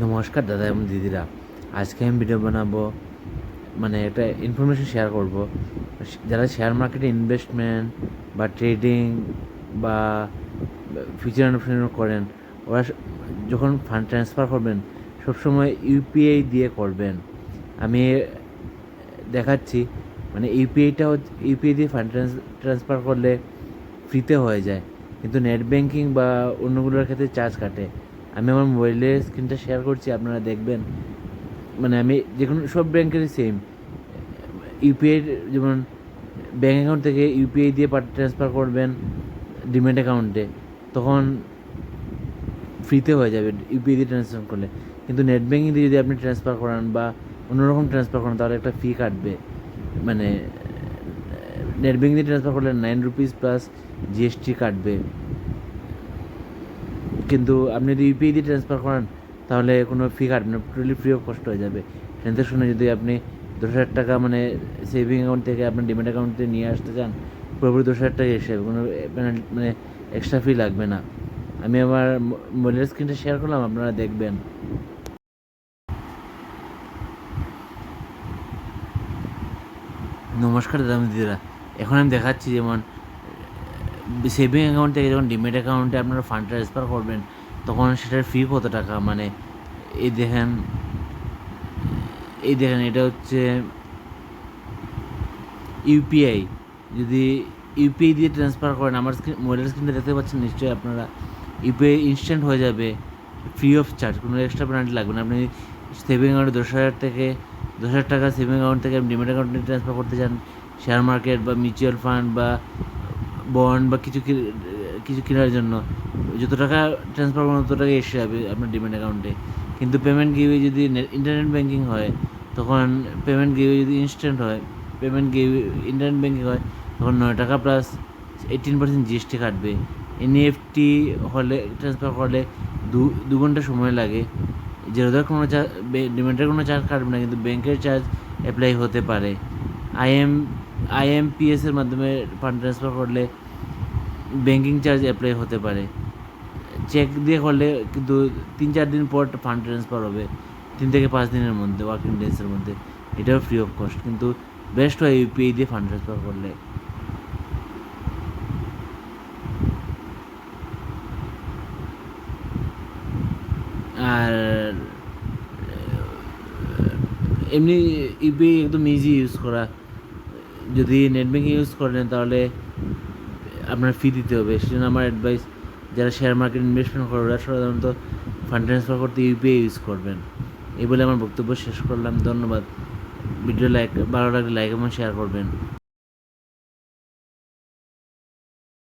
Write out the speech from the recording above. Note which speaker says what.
Speaker 1: নমস্কার দাদা এবং দিদিরা। আজকে আমি ভিডিও বানাবো, মানে একটা ইনফরমেশন শেয়ার করব। যারা শেয়ার মার্কেটে ইনভেস্টমেন্ট বা ট্রেডিং বা ফিউচার ইনভেস্টমেন্ট করেন, ওরা যখন ফান্ড ট্রান্সফার করবেন সবসময় ইউপিআই দিয়ে করবেন। আমি দেখাচ্ছি, মানে ইউপিআই দিয়ে ফান্ড ট্রান্সফার করলে ফ্রিতে হয়ে যায়, কিন্তু নেট ব্যাঙ্কিং বা অন্যগুলোর ক্ষেত্রে চার্জ কাটে। আমি আমার মোবাইলের স্ক্রিনটা শেয়ার করছি, আপনারা দেখবেন। মানে আমি যে কোনো সব ব্যাংকেরই সেম ইউপিআই, যেমন ব্যাঙ্ক অ্যাকাউন্ট থেকে ইউপিআই দিয়ে ট্রান্সফার করবেন ডিমেট অ্যাকাউন্টে, তখন ফ্রিতে হয়ে যাবে ইউপিআই দিয়ে ট্রান্সফার করলে। কিন্তু নেট ব্যাঙ্কিং দিয়ে যদি আপনি ট্রান্সফার করান বা অন্যরকম ট্রান্সফার করান, তাহলে একটা ফি কাটবে। মানে নেট ব্যাঙ্কিং দিয়ে ট্রান্সফার করলে 9 রুপিস প্লাস জিএসটি কাটবে। কিন্তু আপনি যদি ইউপিআই দিয়ে ট্রান্সফার করান তাহলে কোনো ফি কাটবে না, টোটালি ফ্রি অফ কস্ট হয়ে যাবে। ট্রেনতে শুনে যদি আপনি 10,000 টাকা মানে সেভিং অ্যাকাউন্ট থেকে আপনার ডিমেট অ্যাকাউন্টে নিয়ে আসতে চান, পুরোপুরি 10,000 টাকা এসে যাবে, কোনো মানে এক্সট্রা ফি লাগবে না। আমি আমার মোবাইলের স্ক্রিনটা শেয়ার করলাম, আপনারা দেখবেন। নমস্কার দাদা দিদিরা। এখন আমি দেখাচ্ছি, যেমন সেভিং অ্যাকাউন্ট থেকে যখন ডিমেট অ্যাকাউন্টে আপনারা ফান্ড ট্রান্সফার করবেন, তখন সেটার ফি কত টাকা। মানে এই দেখেন, এটা হচ্ছে ইউপিআই। যদি ইউপিআই দিয়ে ট্রান্সফার করেন, আমার মোবাইলের স্ক্রিনটা দেখতে পাচ্ছেন নিশ্চয়ই আপনারা, ইউপিআই ইনস্ট্যান্ট হয়ে যাবে, ফ্রি অফ চার্জ, কোনো এক্সট্রা পেনাল্টি লাগবে না। আপনি সেভিং অ্যাকাউন্টে 10,000 টাকা সেভিং অ্যাকাউন্ট থেকে আপনি ডিমেট অ্যাকাউন্টে ট্রান্সফার করতে চান, শেয়ার মার্কেট বা মিউচুয়াল ফান্ড বা বন্ড বা কিছু কেনার জন্য, যত টাকা ট্রান্সফার করবেন তত টাকা এসে যাবে আপনার ডিমেট অ্যাকাউন্টে। কিন্তু পেমেন্ট গেটওয়ে যদি ইন্টারনেট ব্যাঙ্কিং হয়, তখন পেমেন্ট গেটওয়ে যদি ইনস্ট্যান্ট হয়, পেমেন্ট গেটওয়ে ইন্টারনেট ব্যাঙ্কিং হয়, তখন 9 টাকা প্লাস 18% জিএসটি কাটবে। এনইএফটি হলে ট্রান্সফার করলে দু ঘন্টা সময় লাগে। যেটার কোনো ডিমেটের কোনো চার্জ কাটবে না, কিন্তু ব্যাংকের চার্জ অ্যাপ্লাই হতে পারে। আইএম আইএমপিএস এর মাধ্যমে ফান্ড ট্রান্সফার করলে ব্যাঙ্কিং চার্জ অ্যাপ্লাই হতে পারে। চেক দিয়ে করলে কিন্তু 3-4 দিন পর ফান্ড ট্রান্সফার হবে, 3 থেকে 5 দিনের মধ্যে, ওয়ার্কিং ডেজের মধ্যে। এটাও ফ্রি অফ কস্ট, কিন্তু বেস্ট হয় ইউপিআই দিয়ে ফান্ড ট্রান্সফার করলে। আর এমনি ইউপিআই একদম ইজি ইউজ করা। যদি নেট ব্যাঙ্কিং ইউজ করেন তাহলে আপনার ফি দিতে হবে। সেজন্য আমার অ্যাডভাইস, যারা শেয়ার মার্কেট ইনভেস্টমেন্ট করে ওরা সাধারণত ফান্ড ট্রান্সফার করতে ইউপিআই ইউজ করবেন। এই বলে আমার বক্তব্য শেষ করলাম। ধন্যবাদ। ভিডিও ভালো লাগলে লাইক এবং শেয়ার করবেন।